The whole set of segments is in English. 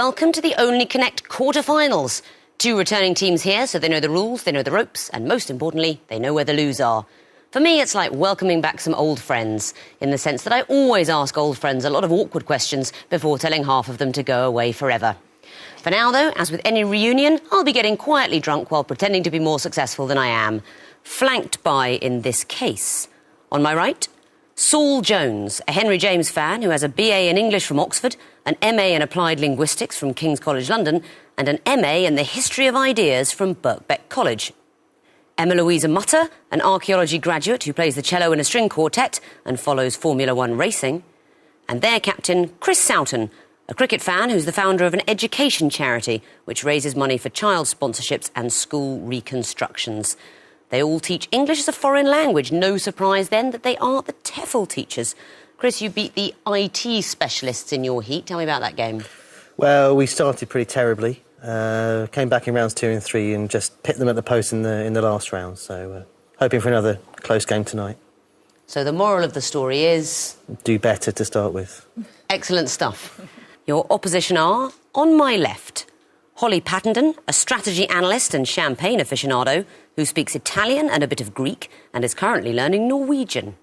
welcome to the Only Connect quarter-finals. 2 returning teams here, so they know the rules, they know the ropes, and most importantly, they know where the loos are. For me, it's like welcoming back some old friends, in the sense that I always ask old friends a lot of awkward questions before telling half of them to go away forever. For now, though, as with any reunion, I'll be getting quietly drunk while pretending to be more successful than I am. Flanked by, in this case, on my right, Saul Jones, a Henry James fan who has a BA in English from Oxford, an MA in Applied Linguistics from King's College London, and an MA in the History of Ideas from Birkbeck College. Emma Louisa Mutter, an archaeology graduate who plays the cello in a string quartet and follows Formula One racing. And their captain, Chris Soughton, a cricket fan who's the founder of an education charity which raises money for child sponsorships and school reconstructions. They all teach English as a foreign language. No surprise, then, that they are the TEFL teachers. Chris, you beat the IT specialists in your heat. Tell me about that game. Well, we started pretty terribly. Came back in rounds 2 and 3 and just picked them at the post in the last round. So, hoping for another close game tonight. So the moral of the story is... do better to start with. Excellent stuff. Your opposition are, on my left, Holly Pattenden, a strategy analyst and champagne aficionado who speaks Italian and a bit of Greek and is currently learning Norwegian.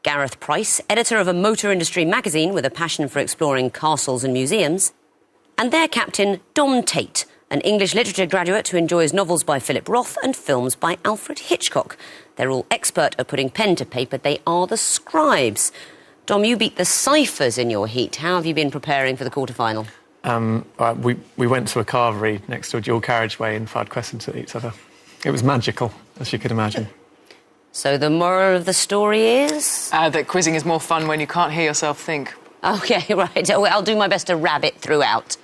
Gareth Price, editor of a motor industry magazine with a passion for exploring castles and museums. And their captain, Dom Tate, an English literature graduate who enjoys novels by Philip Roth and films by Alfred Hitchcock. They're all expert at putting pen to paper. They are the Scribes. Dom, you beat the Ciphers in your heat. How have you been preparing for the quarter-final? We went to a carvery next to a dual carriageway and fired questions at each other. It was magical, as you could imagine. So the moral of the story is? That quizzing is more fun when you can't hear yourself think. OK, right. I'll do my best to rabbit throughout.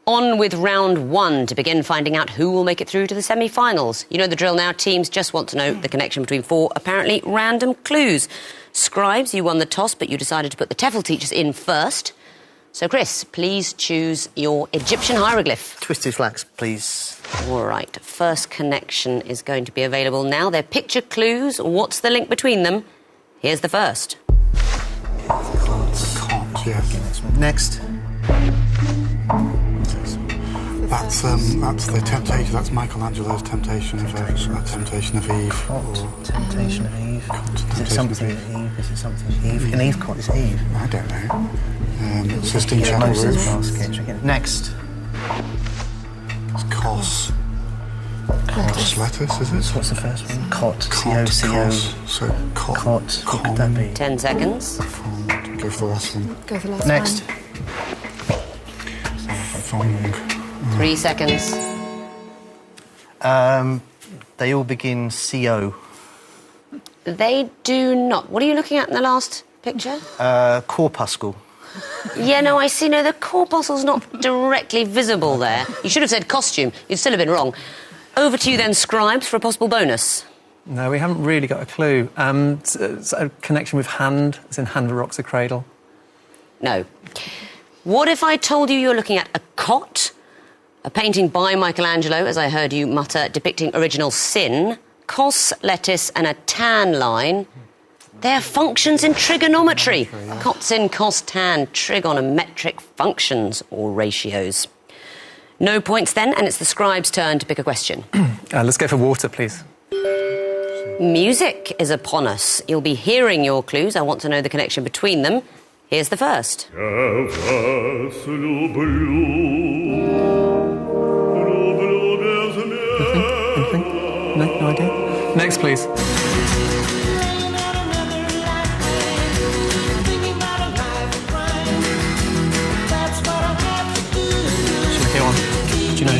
On with round 1 to begin finding out who will make it through to the semi-finals. You know the drill now. Teams just want to know the connection between 4 apparently random clues. Scribes, you won the toss, but you decided to put the TEFL teachers in first. So, Chris, please choose your Egyptian hieroglyph. Twisted flax, please. All right. First connection is going to be available now. They're picture clues. What's the link between them? Here's the first. Can't, yes. Next. That's the Temptation. That's Michelangelo's Temptation of Eve. Temptation of Eve. Temptation of Eve. Is it something Eve? Is it something Eve? An Eve caught is Eve. I don't know. Sistine Chapel Roof. Next. It's Cos. Cos lettuce, is it? What's the first one? Cot. C-O-C-O. So cot. Cot. What could that be? 10 seconds. Go for the last one. Go for the last Next. Thong. 3 seconds. They all begin C-O. They do not. What are you looking at in the last picture? Corpuscle. Yeah, no, I see. No, the corpuscle's not directly visible there. You should have said costume. You'd still have been wrong. Over to you then, Scribes, for a possible bonus. No, we haven't really got a clue. It's a connection with hand, as in hand rocks a cradle. No. What if I told you you're looking at a cot, a painting by Michelangelo, as I heard you mutter, depicting original sin, cos, lettuce and a tan line? They're functions in trigonometry. Cot, sin, cos, tan, trigonometric functions or ratios. No points then, and it's the Scribe's turn to pick a question. Let's go for water, please. Music is upon us. You'll be hearing your clues. I want to know the connection between them. Here's the first. Anything? No idea? Next, please. Should we go on? Do you know?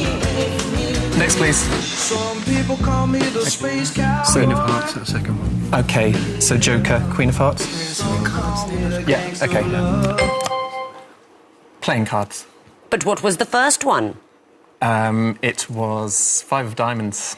Next, please. Some people call me the space cow. Queen of Hearts, that second one. OK, so Joker, Queen of Hearts? Yeah, OK. Playing cards. But what was the first one? It was 5 of Diamonds.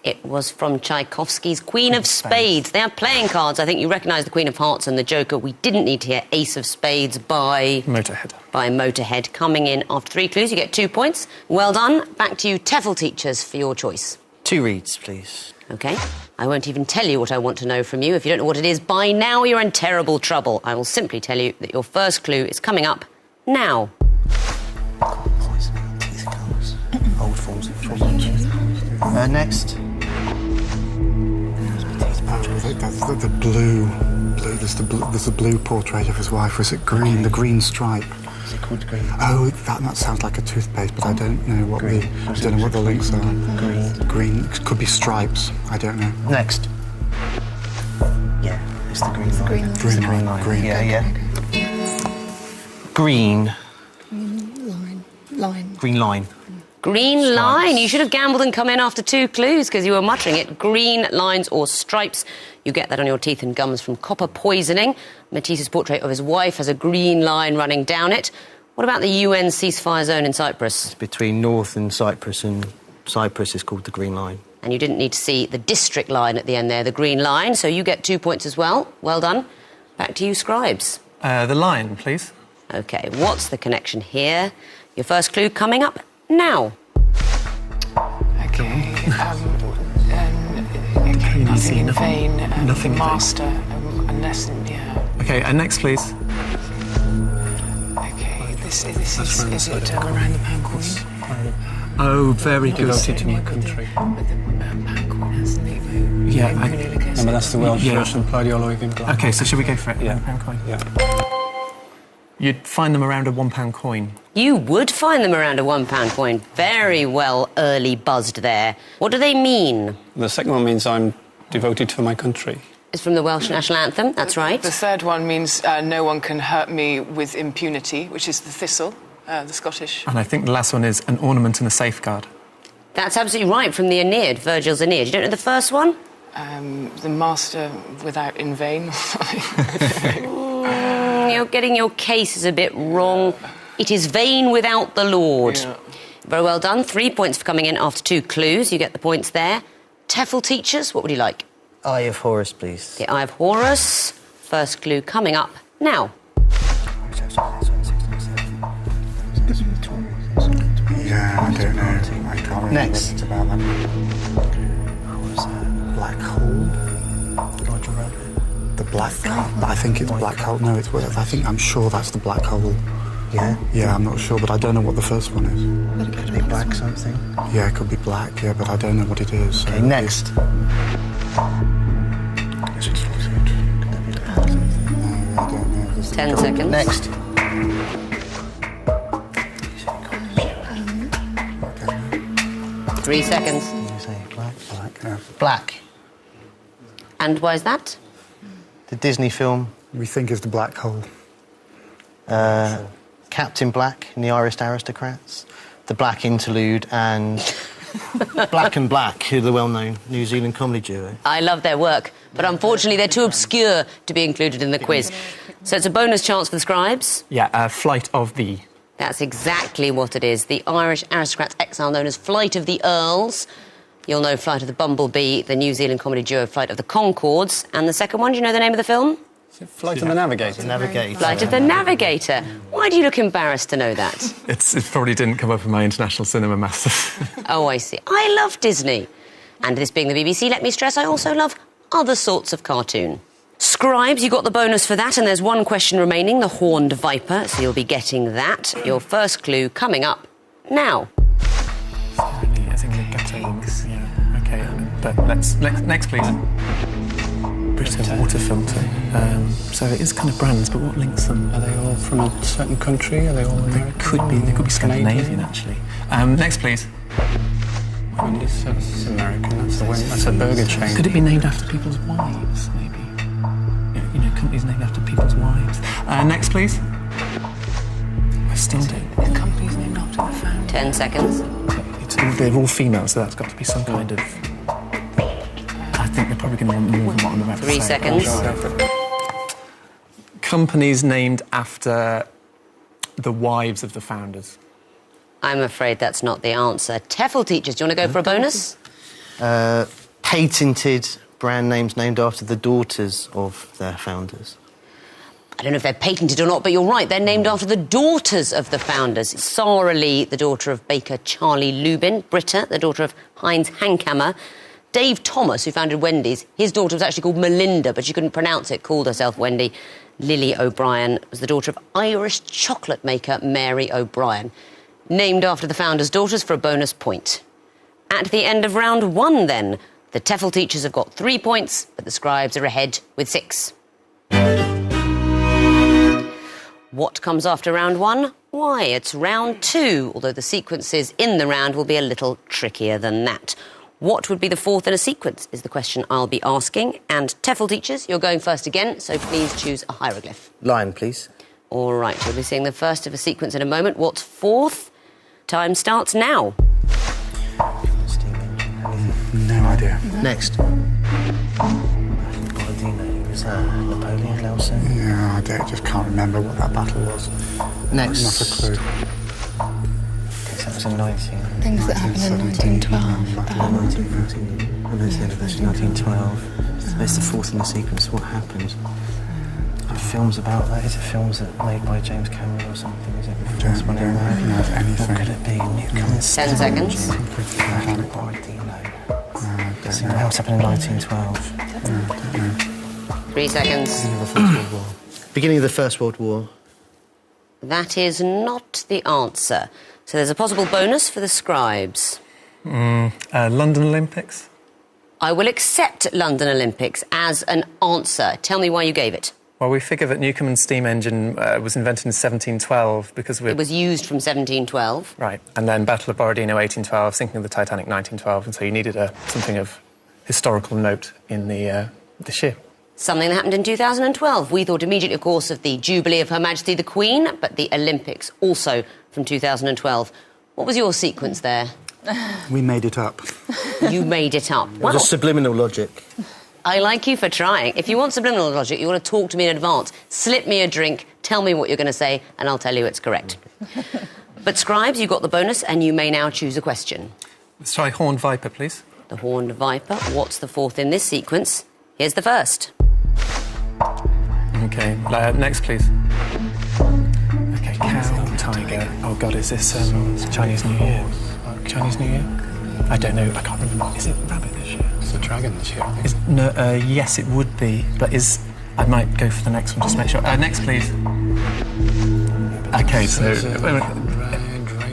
It was from Tchaikovsky's Queen of Spades. They are playing cards. I think you recognise the Queen of Hearts and the Joker. We didn't need to hear Ace of Spades by... Motorhead. By Motorhead. Coming in after 3 clues, you get 2 points. Well done. Back to you, TEFL teachers, for your choice. 2 reads, please. OK. I won't even tell you what I want to know from you. If you don't know what it is, by now you're in terrible trouble. I will simply tell you that your first clue is coming up now. Next. The blue. There's the blue portrait of his wife. Was it green? The green stripe. Is it called the green? Oh, that sounds like a toothpaste, but I don't know what the links are. Green. It could be stripes. I don't know. Next. Yeah, it's the green line. Green line. Green. Yeah. Green. Line. Green line. Green line. You should have gambled and come in after 2 clues because you were muttering it. Green lines or stripes. You get that on your teeth and gums from copper poisoning. Matisse's portrait of his wife has a green line running down it. What about the UN ceasefire zone in Cyprus? It's between North and Cyprus is called the Green Line. And you didn't need to see the district line at the end there, the green line, so you get 2 points as well. Well done. Back to you, Scribes. The line, please. OK, what's the connection here? Your first clue coming up now. Okay. Nothing in vain. Nothing in vain. Master. Unless, yeah. OK, and next, please. Okay, this is it around the pound coin? Oh, very good. Devoted to my country. But the pound coin has the Yeah, No, but that's the Welsh version. Pladio in glass. OK, so should we go for it? Yeah. £1 coin. Yeah. You'd find them around a £1 coin. You would find them around a £1 coin. Very well early buzzed there. What do they mean? The second one means I'm devoted to my country. It's from the Welsh national anthem, that's right. The third one means no one can hurt me with impunity, which is the thistle, the Scottish. And I think the last one is an ornament and a safeguard. That's absolutely right, from the Aeneid, Virgil's Aeneid. You don't know the first one? The master without in vain or something. You're getting your cases a bit wrong. It is vain without the Lord. Yeah. Very well done. 3 points for coming in after 2 clues. You get the points there. TEFL teachers, what would you like? Eye of Horus, please. The Eye of Horus. First clue coming up now. Yeah, I don't know. I can't remember Next. anything about that. Black hole. The black hole. I think it's black hole. No, I'm sure that's the black hole. Yeah. Yeah, I'm not sure, but I don't know what the first one is. Could be black something. Yeah, it could be black. Yeah, but I don't know what it is. So Okay, next. No, I don't know. 10 seconds. Next. 3 seconds. You say black. Yeah. Black. And why is that? The Disney film We think it's the black hole. Captain Black and the Irish Aristocrats, The Black Interlude, and Black and Black, who are the well-known New Zealand comedy duo. I love their work, but unfortunately they're too obscure to be included in the quiz. So it's a bonus chance for the Scribes. Yeah, Flight of the... That's exactly what it is. The Irish Aristocrats exile known as Flight of the Earls. You'll know Flight of the Bumblebee, the New Zealand comedy duo Flight of the Conchords. And the second one, do you know the name of the film? Flight of the Navigator. Navigator. Flight of the Navigator. Why do you look embarrassed to know that? It probably didn't come up in my international cinema masters. Oh, I see. I love Disney. And this being the BBC, let me stress, I also love other sorts of cartoon. Scribes, you got the bonus for that, and there's one question remaining, the Horned Viper, so you'll be getting that. Your first clue coming up now. I think the ghetto. Yeah, OK. But next, please. Brita water filter. So it is kind of brands, but what links them? Are they all from a certain country? Are they all American? They could be Scandinavian, actually. Next, please. Wendy's, that's American. That's a burger chain. Could it be named after people's wives, maybe? You know, companies named after people's wives. Next, please. I still don't. The company's named after the founder. 10 seconds. They're all female, so that's got to be some kind of... I think they're probably going to want more than what I'm about to say. 3 seconds. Companies named after the wives of the founders. I'm afraid that's not the answer. TEFL teachers, do you want to go for a bonus? Patented brand names named after the daughters of their founders. I don't know if they're patented or not, but you're right. They're named after the daughters of the founders. Sarah Lee, the daughter of baker Charlie Lubin. Britta, the daughter of Heinz Hankhammer. Dave Thomas, who founded Wendy's, his daughter was actually called Melinda, but she couldn't pronounce it, called herself Wendy. Lily O'Brien was the daughter of Irish chocolate maker Mary O'Brien. Named after the founders' daughters for a bonus point. At the end of round 1, then, the TEFL teachers have got 3 points, but the scribes are ahead with 6. What comes after round 1? Why, it's round 2, although the sequences in the round will be a little trickier than that. What would be the fourth in a sequence is the question I'll be asking. And TEFL teachers, you're going first again, so please choose a hieroglyph. Lion, please. All right, you'll be seeing the first of a sequence in a moment. What's fourth? Time starts now. No idea. Next. Was Napoleon, Nelson? Yeah, I just can't remember what that battle was. Next. Not a clue. So that was in 19... Things that happened in 1912. 1912. It's the fourth in the sequence. What happened? Films about that? Is it films that made by James Cameron or something? Is it the first one in there? No, anything. What could it be? Newcomen 10 seconds. What else happened in 1912? 3 seconds. Beginning of the First World War. That is not the answer. So there's a possible bonus for the scribes. London Olympics? I will accept London Olympics as an answer. Tell me why you gave it. Well, we figure that Newcomen's steam engine was invented in 1712 because It was used from 1712. Right, and then Battle of Borodino 1812, sinking of the Titanic 1912, and so you needed something of historical note in the ship. Something that happened in 2012. We thought immediately, of course, of the Jubilee of Her Majesty the Queen, but the Olympics also from 2012. What was your sequence there? We made it up. You made it up. Well, just subliminal logic. I like you for trying. If you want subliminal logic, you want to talk to me in advance. Slip me a drink, tell me what you're going to say, and I'll tell you it's correct. But scribes, you got the bonus, and you may now choose a question. Let's try Horned Viper, please. The Horned Viper. What's the fourth in this sequence? Here's the first. OK, next, please. OK, cow, tiger. Oh, God, is this Chinese New Year? Chinese New Year? I don't know, I can't remember. Is it rabbit this year? It's a dragon this year, I think. Yes, it would be, but I might go for the next one just to make sure. Next, please. OK, so...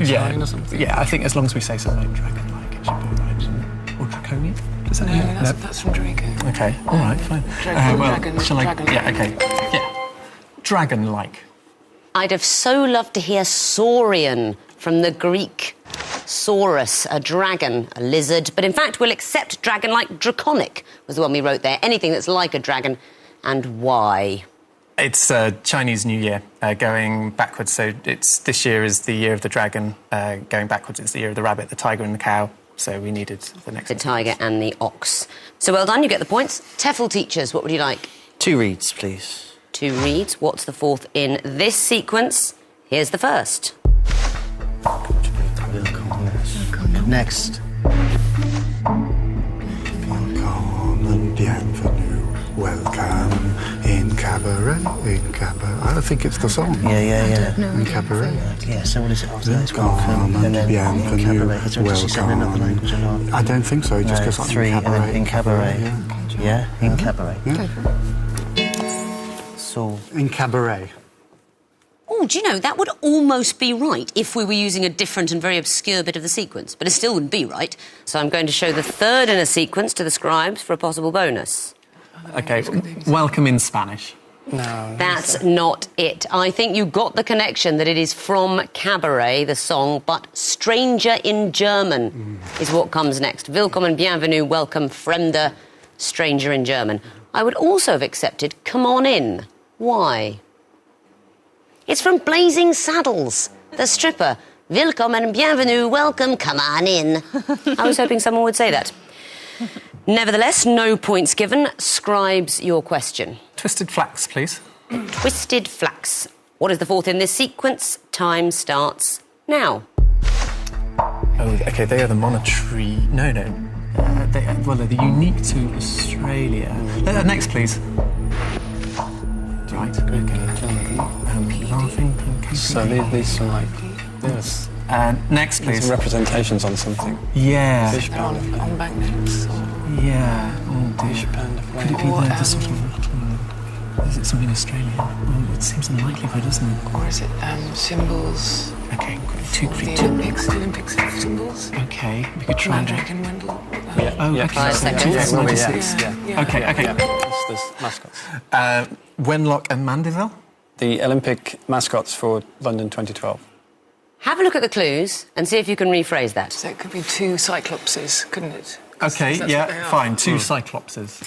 Yeah, I think as long as we say something like dragon-like, it should be right. Or draconian? Does that mean? No, that's from Draco. OK, all right, fine. Dragon. Yeah, OK. Yeah. Dragon-like. I'd have so loved to hear saurian from the Greek. Saurus, a dragon, a lizard. But in fact, we'll accept dragon-like. Draconic was the one we wrote there. Anything that's like a dragon. And why? It's Chinese New Year, going backwards. So this year is the year of the dragon. Going backwards, it's the year of the rabbit, the tiger and the cow. So we needed the next The one. tiger and the ox. So well done, you get the points. TEFL teachers, what would you like? 2 reads, please. 2 reads. What's the fourth in this sequence? Here's the first. Next. Welcome and bienvenue. Welcome in cabaret, I think it's the song. Yeah. In cabaret. Yeah, so what is it after that? It's Welcome welcome, and and then bienvenue. cabaret. Is there just in another language or not? I don't think so, it just No, goes like 3 and then in cabaret. Yeah. In cabaret. Yeah. So... In cabaret. Oh, do you know, that would almost be right if we were using a different and very obscure bit of the sequence, but it still wouldn't be right. So I'm going to show the third in a sequence to the scribes for a possible bonus. OK, welcome in Spanish. No. That's not it. I think you got the connection that it is from Cabaret, the song, but Stranger in German is what comes next. Willkommen, bienvenue, welcome, Fremde, Stranger in German. I would also have accepted Come On In. Why? It's from Blazing Saddles, the stripper. Willkommen, bienvenue, welcome, come on in. I was hoping someone would say that. Nevertheless, no points given. Scribes, your question. Twisted Flax, please. Twisted Flax. What is the fourth in this sequence? Time starts now. Oh, OK, they are the monetary... No. They're unique to Australia. Next, please. Right, OK. Laughing pancake. So these are like... Yes. Next, please. These are representations on something. Yeah. Fish pound of flame. On banknotes. Yeah. Oh, dear. Fish pound of Could it flame. be the sort of... Is it something Australian? Well, it seems unlikely, but doesn't it? Or is it symbols? Okay, The Olympics have symbols. Okay, we could try Mandrake and Wendell. Okay. 5 seconds. 2096. Yeah. Okay. That's the mascots. Wenlock and Mandeville? The Olympic mascots for London 2012. Have a look at the clues and see if you can rephrase that. So it could be 2 cyclopses, couldn't it? 'Cause Okay, that's what they are. fine. 2 cyclopses.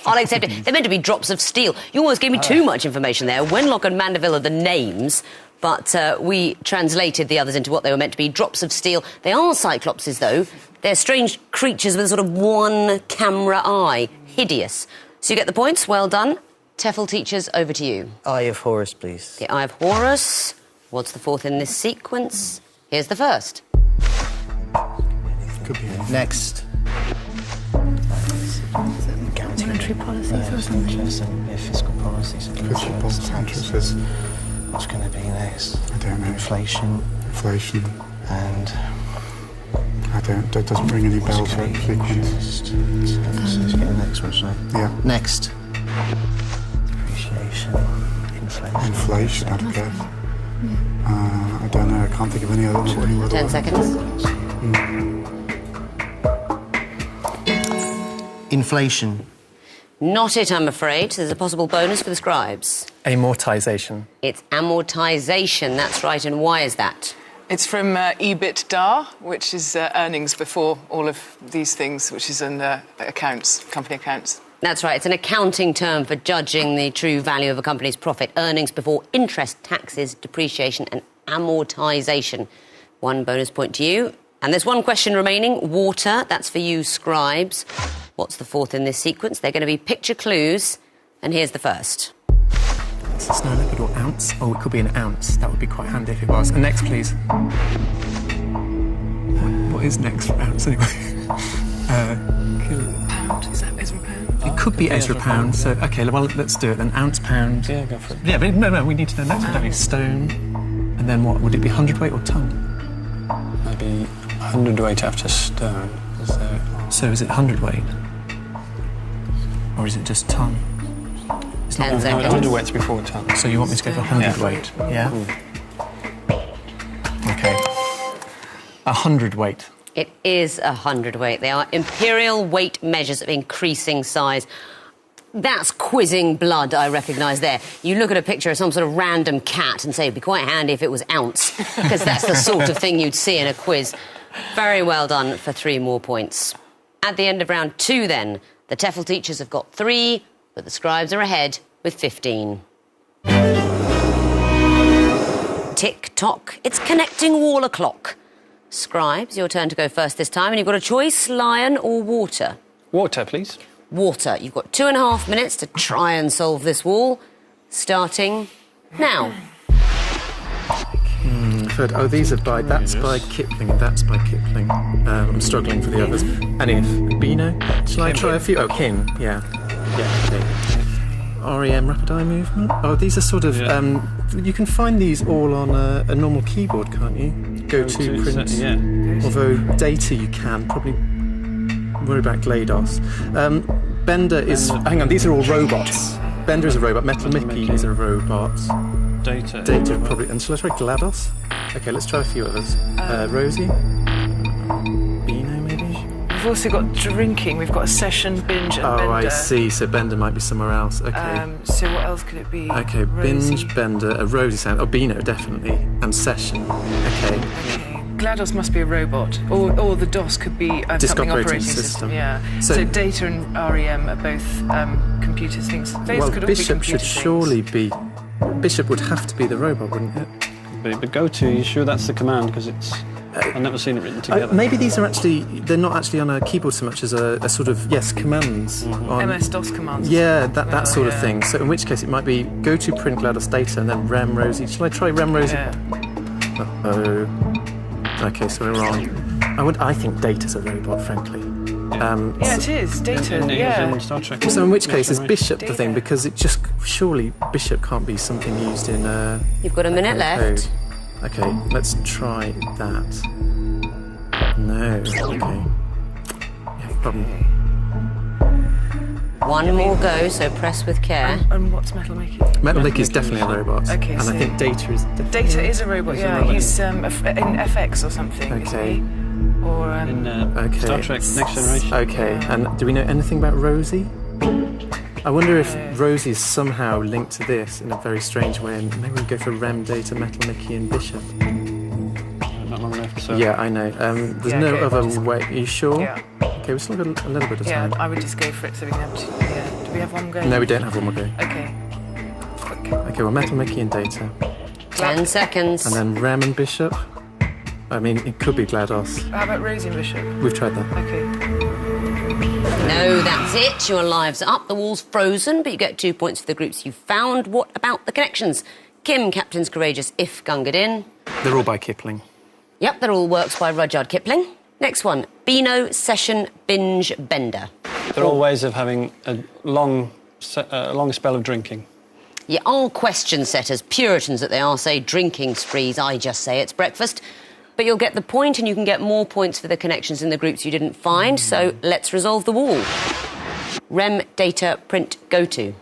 I'll accept it. They're meant to be drops of steel. You almost gave me too much information there. Wenlock and Mandeville are the names, but we translated the others into what they were meant to be, drops of steel. They are cyclopses, though. They're strange creatures with a sort of one camera eye. Hideous. So you get the points. Well done. TEFL teachers, over to you. Eye of Horus, please. The Eye of Horus. What's the fourth in this sequence? Here's the first. Could be. Next. Monetary policies or something. Fiscal policies. Fiscal policies. What's going to be next? I don't know. Inflation. And... That doesn't ring any bells for sequence. So let's get the next one, shall I? Yeah. Next. Depreciation. Inflation, I'd guess. I don't know. I can't think of any other. 10 seconds. Inflation. Not it, I'm afraid. There's a possible bonus for the scribes. Amortisation. It's amortisation, that's right. And why is that? It's from EBITDA, which is earnings before all of these things, which is in accounts, company accounts. That's right. It's an accounting term for judging the true value of a company's profit. Earnings before interest, taxes, depreciation and amortisation. 1 bonus point to you. And there's 1 question remaining. Water, that's for you, scribes. What's the fourth in this sequence? They're going to be picture clues. And here's the first. It's a snow leopard or ounce. Oh, it could be an ounce. That would be quite handy if it was. And next, please. What is next for ounce, anyway? Pound? Is that Ezra Pound? It could be Ezra Pound. So, OK, well, let's do it then. Ounce, pound. Yeah, go for it. Yeah, but no, we need to know next one, don't we? Stone. And then what? Would it be hundredweight or ton? Maybe 100weight after stone. So is it hundredweight? Or is it just ton? It's 10 No, seconds. 100weight's before ton. So you want me to go for hundredweight? Yeah. OK. 100weight. It is 100weight. They are imperial weight measures of increasing size. That's quizzing blood, I recognise there. You look at a picture of some sort of random cat and say it'd be quite handy if it was ounce, because that's the sort of thing you'd see in a quiz. Very well done for 3 more points. At the end of round 2, then, the TEFL teachers have got 3, but the scribes are ahead with 15. Tick-tock. It's connecting wall o'clock. Scribes, your turn to go first this time, and you've got a choice, lion or water. Water, please. Water. You've got 2.5 minutes to try and solve this wall, starting now. Oh, these are by... That's by Kipling and that's by Kipling. I'm struggling for the others. And if Beano? Shall I try a few? Oh, King. Yeah. Yeah, okay. REM, rapid eye movement. Oh, these are sort of... you can find these all on a normal keyboard, can't you? Go to print. Yeah. Although data you can, probably... Worry about GLaDOS. Bender is... Hang on, these are all robots. Bender is a robot. Metal Mickey is a robot. Data. Data probably... And shall I try GLaDOS? OK, let's try a few others. Rosie? Beano, maybe? We've also got drinking. We've got a session, binge and Bender. Oh, I see. So Bender might be somewhere else. OK. So what else could it be? OK, Rosie. binge, Bender, a Rosie sound. Oh, Beano, definitely. And session. OK. GLaDOS must be a robot, or the DOS could be Disk something operating operating system. Yeah. So- So data and REM are both computer things. Those Well, could all be Bishop computer should things. surely be... Bishop would have to be the robot, wouldn't it? But go to, you sure that's the command? Because it's... I've never seen it written together. Maybe these are actually... They're not actually on a keyboard so much as a sort of, yes, commands. On, MS-DOS commands. Yeah, that sort of yeah. thing. So in which case it might be go to print GLaDOS data and then rem Rosie. Shall I try rem Rosie? Yeah. Uh-oh. OK, so we're wrong. I think data's a robot, frankly. Yeah, it is. Data, In Star Trek. So in which case is Right. Bishop the thing? Because it just... Surely Bishop can't be something used in... You've got a minute left. Code. OK, let's try that. No. OK. Yeah, problem. One more go, so press with care. And what's Metal Mickey? Metal Mickey is definitely a robot. Okay, and so I think Data is... Data is a robot, He's a yeah. robot. He's in FX or something, Okay. isn't he? Or, In Okay. Star Trek Next Generation. Okay, and do we know anything about Rosie? I wonder if Rosie is somehow linked to this in a very strange way, and maybe we go for Rem, Data, Metal Mickey and Bishop. Not long left, so... Yeah, I know. There's Yeah, no okay, other just- way. Are you sure? Yeah. Okay, we've still got a little bit of Yeah, time. I would just go for it so we can have two. Yeah. Do we have one go? No, we don't have one more go. Okay. Quick. Okay, well, Metal Mickey and Data. 10 seconds. And then Rem and Bishop. I mean, it could be GLaDOS. How about Rosie and Bishop? We've tried that. Okay. No, that's it. Your lives are up. The wall's frozen, but you get 2 points for the groups you found. What about the connections? Kim, Captain's Courageous, If Gunga Din. They're all by Kipling. Yep, they're all works by Rudyard Kipling. Next one, Beano, Session, Binge, Bender. They're all ways of having a long spell of drinking. You are question setters, Puritans that they are, say drinking sprees. I just say it's breakfast. But you'll get the point, and you can get more points for the connections in the groups you didn't find. So let's resolve the wall. Rem, Data, Print, Go To.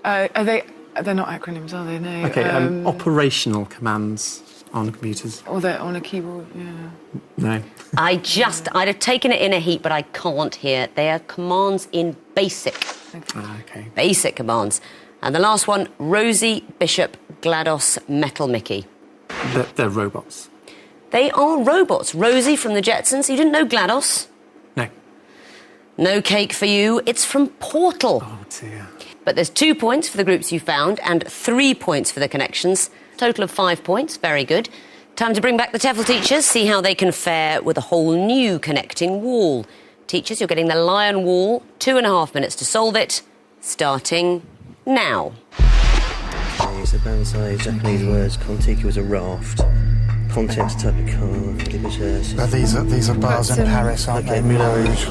They're not acronyms, are they? No. Okay, operational commands on computers. Or they're on a keyboard, yeah. No. I'd have taken it in a heap, but I can't here. They are commands in BASIC. Okay. Basic commands. And the last one, Rosie, Bishop, GLaDOS, Metal Mickey. They're robots. They are robots. Rosie from the Jetsons. You didn't know GLaDOS? No. No cake for you. It's from Portal. Oh, dear. But there's 2 points for the groups you found and 3 points for the connections. Total of 5 points. Very good. Time to bring back the TEFL teachers, see how they can fare with a whole new connecting wall. Teachers, you're getting the Lion Wall. 2.5 minutes to solve it. Starting now. Okay, so Banzai, Japanese words. Kontiki was a raft. Pontiac's type of car. These are bars in Paris, aren't they? Moulin Rouge,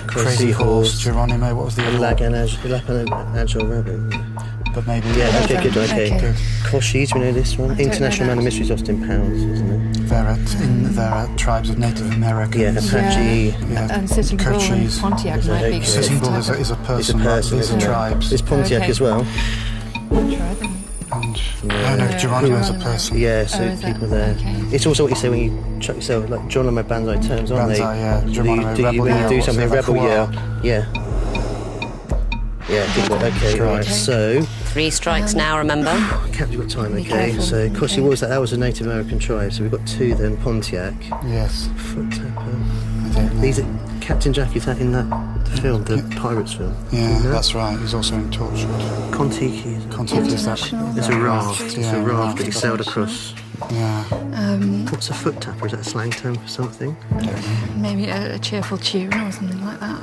Crazy Horse, Geronimo. What was the other one? Agile Rabbit. But maybe... Yeah, okay, good, okay. Okay. Koshi, do we know this one? International Man of Mysteries, Austin Powers, isn't it? There are tribes of Native Americans. Yeah, Apache. Yeah, Sitting Bull and Cochise. Pontiac might be Okay. good. Sitting Bull is a It's a person, right? person, These isn't are it? tribes. There's Pontiac Okay. as well. Try them. And, no, Geronimo is a Geronimo. person. Yeah, so is that- people there. okay. It's also what you say when you chuck yourself, like Geronimo Banzai terms, aren't Banzai, they? yeah. Geronimo, Rebel when you Yell, do what's something, it, like Rebel Koala? Yell. Yeah. Yeah, good one. Okay, right, so... 3 strikes now, remember. Captain, you've got time, Be okay? careful. So, Koshi, Okay. what was that? That was a Native American tribe, so we've got 2 then, Pontiac. Yes. Foot Tapper. I don't know. These are... Captain Jack, is that in that film, the Pirates film? Yeah, No? that's right. He's also in Torchwood. Kontiki is... Kontiki is that... International. It's a raft. It's Yeah, a raft raft. that he sailed across. Yeah. What's a foot tapper? Is that a slang term for something? Maybe a cheerful tune or something like that.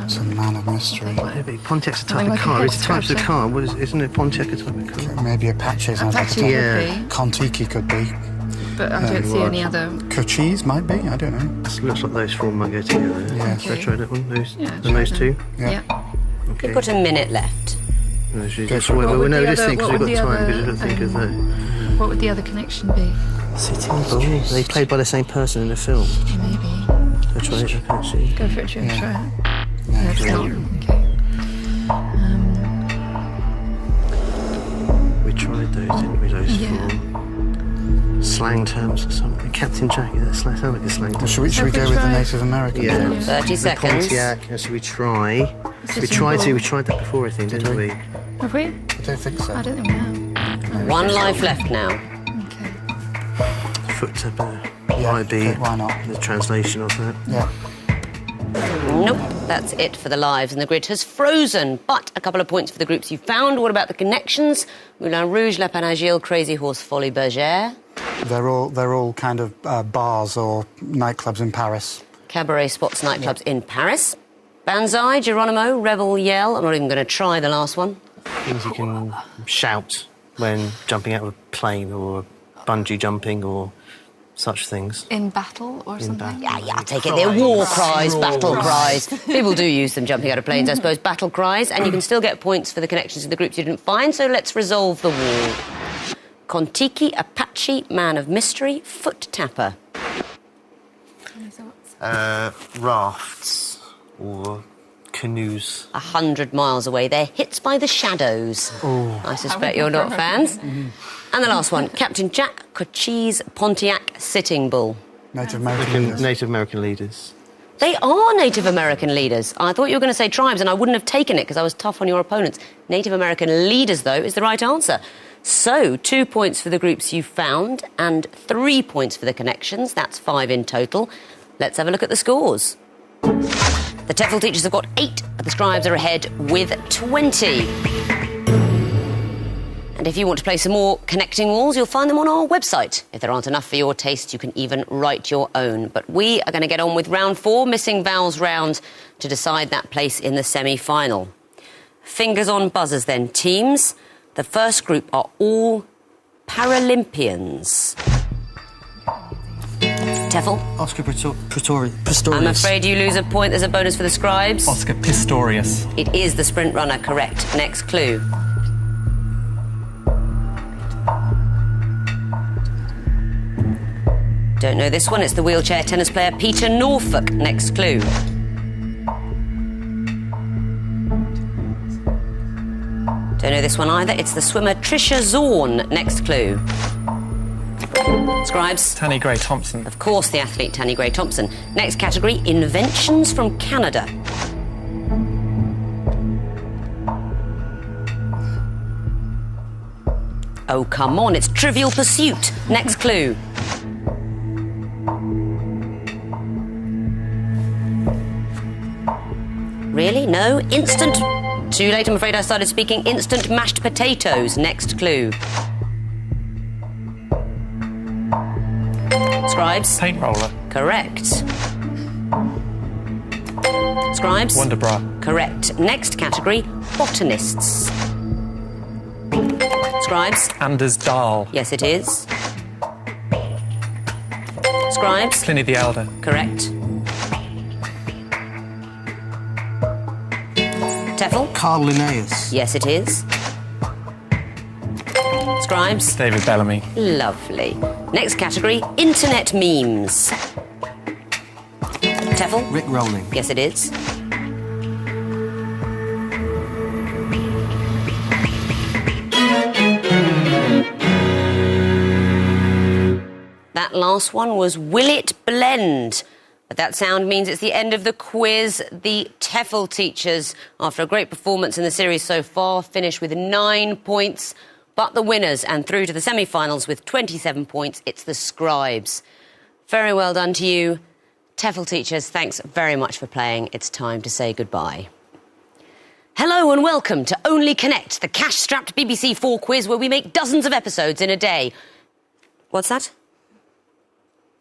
It's a man of mystery. Maybe Pontiac's a type Something of like a car. It's head types of scratcher. car. Isn't it Pontiac a type of car? Maybe Apache sounds like a Apache type. Yeah. would be, Kontiki could be. but I don't see any other. Cochise might be. I don't know. It looks like those 4 might go together. Yeah. Should I try that one? Those, Yeah, and try those them. 2? Yeah. Okay. We've got a minute left. No, should we Go just- for it. well, What we'll would know the this other- thing because what we've got would the time because we other, don't think of that. What would the other connection be? Sitting Bull. They played by the same person in the film. Maybe. I try it, Apache. Go for it, Jim. Yeah. Try it. Yeah, No, it's okay. not. Okay. We tried those, didn't we? Those Yeah. 4 slang terms or something. Captain Jack, that sounds like a slang term. Well, should we Have go we with the tried? Native American? Yeah. 30 The seconds. Pontiac. So we try. We Sitting tried Bull. to. We tried that before, I think, didn't we? Have we? I don't think so. I don't think we have. 1 life left now. Okay. Foot tapper. Yeah, Might be okay, why not? the translation of that. Yeah. Nope, that's it for the lives, and the grid has frozen. But a couple of points for the groups you found. What about the connections? Moulin Rouge, La Panagile, Crazy Horse, Folie Bergère. They're all kind of bars or nightclubs in Paris. Cabaret spots, nightclubs in Paris. Banzai, Geronimo, Rebel Yell. I'm not even going to try the last one. Things you can shout when jumping out of a plane or bungee jumping or such things. In battle or something? Yeah, I'll take it. They're war cries, battle cries. People do use them jumping out of planes, I suppose. Battle cries, and you can still get points for the connections in the groups you didn't find, so let's resolve the wall. Kontiki, Apache, Man of Mystery, Foot Tapper. Rafts or Canoes. 100 miles away. They're hit by the shadows. Oh. I suspect you're not fans. And the last one, Captain Jack Cochise Pontiac Sitting Bull. Native American leaders. Native American leaders. They are Native American leaders. I thought you were going to say tribes, and I wouldn't have taken it because I was tough on your opponents. Native American leaders, though, is the right answer. So, 2 points for the groups you found and 3 points for the connections. That's 5 in total. Let's have a look at the scores. The TEFL teachers have got 8, but the Scribes are ahead with 20. And if you want to play some more connecting walls, you'll find them on our website. If there aren't enough for your taste, you can even write your own. But we are going to get on with round 4, missing vowels round, to decide that place in the semi-final. Fingers on buzzers then, teams. The first group are all Paralympians. TEFL? Oscar Pistorius. I'm afraid you lose a point. There's a bonus for the Scribes. Oscar Pistorius. It is the sprint runner, correct. Next clue. Don't know this one. It's the wheelchair tennis player Peter Norfolk. Next clue. Don't know this one either. It's the swimmer Tricia Zorn. Next clue. Scribes? Tanny Gray Thompson. Of course, the athlete Tanny Gray Thompson. Next category, inventions from Canada. Oh, come on, it's Trivial Pursuit. Next clue. Really? No? Instant... Too late, I'm afraid I started speaking. Instant mashed potatoes. Next clue. Scribes? Paint roller. Correct. Scribes? Wonder bra. Correct. Next category, botanists. Scribes? Anders Dahl. Yes, it is. Scribes? Pliny the Elder. Correct. TEFL? Carl Linnaeus. Yes, it is. Scribes? David Bellamy. Lovely. Next category, internet memes. TEFL? Rick Rowling. Yes, it is. That last one was Will It Blend? But that sound means it's the end of the quiz. The TEFL teachers, after a great performance in the series so far, finish with 9 points. But the winners and through to the semi-finals with 27 points, it's the Scribes. Very well done to you. TEFL teachers, thanks very much for playing. It's time to say goodbye. Hello and welcome to Only Connect, the cash-strapped BBC 4 quiz where we make dozens of episodes in a day. What's that?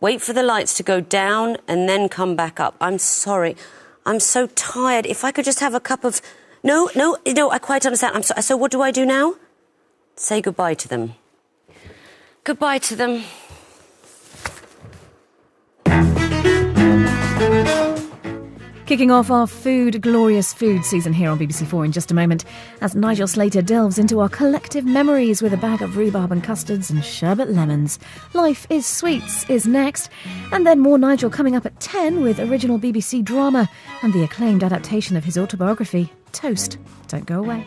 Wait for the lights to go down and then come back up. I'm sorry. I'm so tired. If I could just have a cup of... No, I quite understand. I'm sorry. So what do I do now? Say goodbye to them. Goodbye to them. Kicking off our glorious food season here on BBC4 in just a moment, as Nigel Slater delves into our collective memories with a bag of rhubarb and custards and sherbet lemons. Life is Sweets is next, and then more Nigel coming up at 10 with original BBC drama and the acclaimed adaptation of his autobiography, Toast. Don't go away.